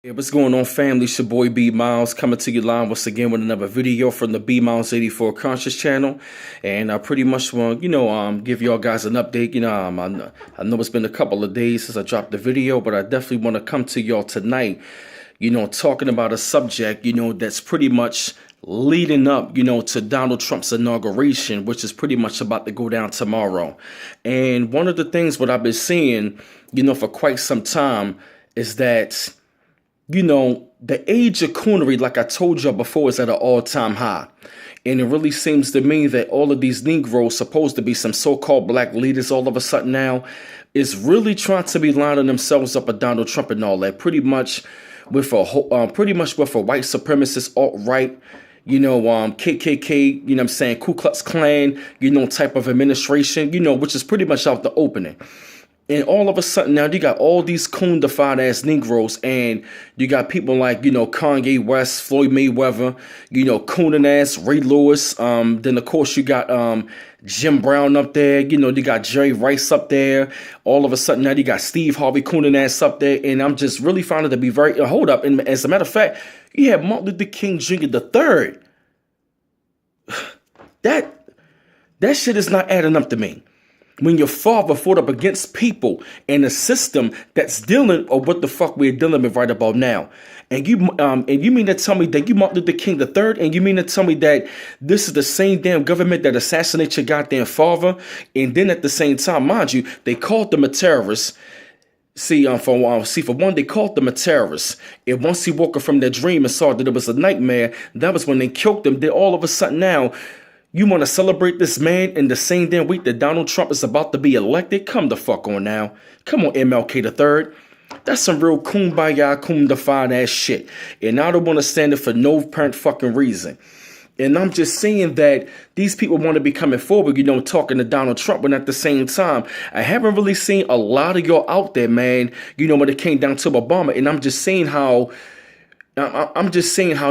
Hey, what's going on, family? It's your boy B Miles coming to you live once again with another video from the B Miles 84 Conscious channel. And I pretty much want give y'all guys an update. I know it's been a couple of days since I dropped the video, but I definitely want to come to y'all tonight, talking about a subject, that's pretty much leading up, to Donald Trump's inauguration, which is pretty much about to go down tomorrow. And one of the things what I've been seeing, for quite some time is that the age of coonery, like I told y'all before, is at an all-time high. And it really seems to me that all of these Negroes, supposed to be some so-called black leaders all of a sudden now, is really trying to be lining themselves up with Donald Trump and all that, pretty much with a white supremacist alt-right, KKK, Ku Klux Klan, type of administration, which is pretty much out the opening. And all of a sudden now you got all these coon-defied ass Negroes, and you got people like, Kanye West, Floyd Mayweather, Coonin ass, Ray Lewis. Then of course you got Jim Brown up there, you got Jerry Rice up there. All of a sudden now you got Steve Harvey Coonin ass up there. And I'm just really finding it to be very, hold up. And as a matter of fact, you have Martin Luther King Jr. the third. That shit is not adding up to me. When your father fought up against people in a system that's dealing with what the fuck we're dealing with right about now. And you mean to tell me that you Martin Luther King the third, and you mean to tell me that this is the same damn government that assassinated your goddamn father? And then at the same time, mind you, they called them a terrorist. For one, they called them a terrorist. And once he woke up from their dream and saw that it was a nightmare, that was when they killed him. Then all of a sudden now, you want to celebrate this man in the same damn week that Donald Trump is about to be elected? Come the fuck on now. Come on, MLK the third. That's some real kumbaya, coon-defied ass shit. And I don't want to stand it for no apparent fucking reason. And I'm just saying that these people want to be coming forward, talking to Donald Trump, but at the same time, I haven't really seen a lot of y'all out there, man, when it came down to Obama. And I'm just saying how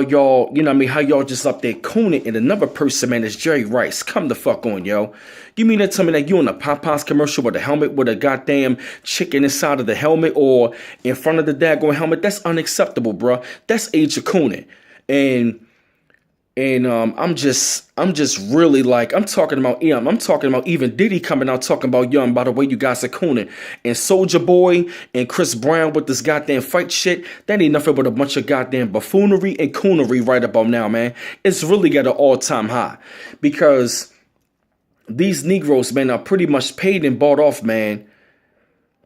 y'all, how y'all just up there cooning. And another person, man, is Jerry Rice. Come the fuck on, yo. You mean to tell me that you in a Popeyes commercial with a helmet with a goddamn chicken inside of the helmet or in front of the daggone helmet? That's unacceptable, bro. That's age of cooning. And I'm just really like, I'm talking about even Diddy coming out talking about, by the way, you guys are cooning. And Soulja Boy and Chris Brown with this goddamn fight shit, that ain't nothing but a bunch of goddamn buffoonery and coonery right about now, man. It's really got an all-time high because these Negroes, man, are pretty much paid and bought off, man.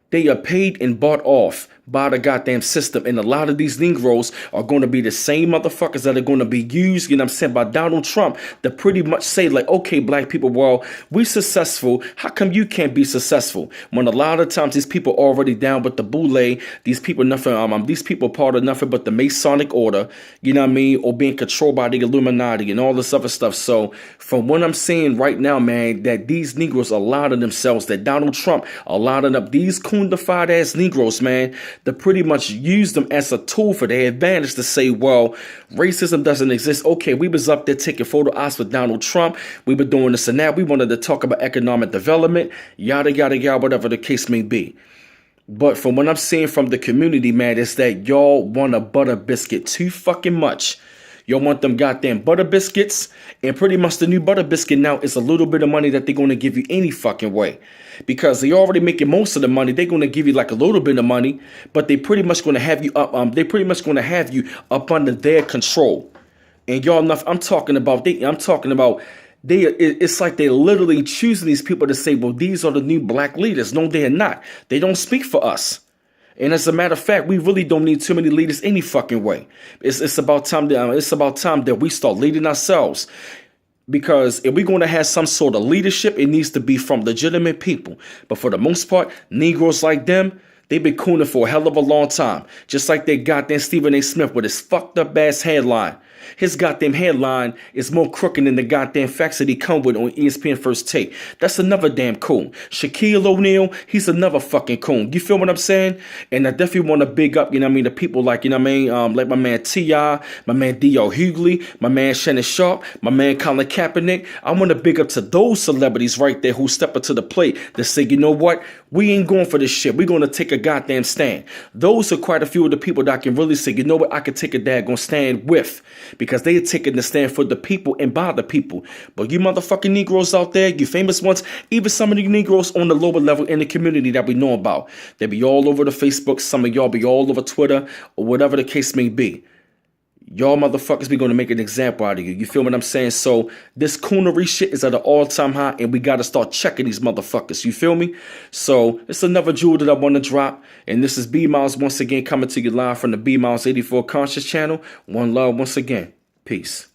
They are paid and bought off by the goddamn system. And a lot of these Negroes are going to be the same motherfuckers that are going to be used, by Donald Trump to pretty much say like, okay, black people, well, we successful. How come you can't be successful? When a lot of times these people are already down with the boule, these people part of nothing but the Masonic order, or being controlled by the Illuminati and all this other stuff. So from what I'm saying right now, man, that these Negroes allowed themselves, that Donald Trump allowed up these coon-defied ass Negroes, man, to pretty much use them as a tool for their advantage to say, well, racism doesn't exist. Okay, we was up there taking photo ops with Donald Trump. We were doing this and that. We wanted to talk about economic development, yada, yada, yada, whatever the case may be. But from what I'm seeing from the community, man, is that y'all want a butter biscuit too fucking much. Y'all want them goddamn butter biscuits, and pretty much the new butter biscuit now is a little bit of money that they're going to give you any fucking way. Because they already making most of the money, they're going to give you like a little bit of money, but they pretty much going to have you up. Up under their control. And y'all, I'm talking about. It's like they're literally choosing these people to say, well, these are the new black leaders. No, they're not. They don't speak for us. And as a matter of fact, we really don't need too many leaders any fucking way. It's about time that we start leading ourselves. Because if we're going to have some sort of leadership, it needs to be from legitimate people. But for the most part, Negroes like them, they've been cooning for a hell of a long time. Just like that goddamn Stephen A. Smith with his fucked up ass headline. His goddamn headline is more crooked than the goddamn facts that he come with on ESPN First Take. That's another damn coon. Shaquille O'Neal, he's another fucking coon. You feel what I'm saying? And I definitely want to big up, the people like, like my man T.I., my man D.L. Hughley, my man Shannon Sharp, my man Colin Kaepernick. I want to big up to those celebrities right there who step up to the plate to say, you know what? We ain't going for this shit. We're going to take a goddamn stand. Those are quite a few of the people that can really say, you know what, I can take a daggone stand with. Because they're taking the stand for the people and by the people. But you motherfucking Negroes out there, you famous ones, even some of the Negroes on the lower level in the community that we know about. They be all over the Facebook. Some of y'all be all over Twitter or whatever the case may be. Y'all motherfuckers be going to make an example out of you. You feel what I'm saying? So this coonery shit is at an all-time high, and we got to start checking these motherfuckers. You feel me? So it's another jewel that I want to drop. And this is B Miles once again coming to you live from the B Miles 84 Conscious channel. One love once again. Peace.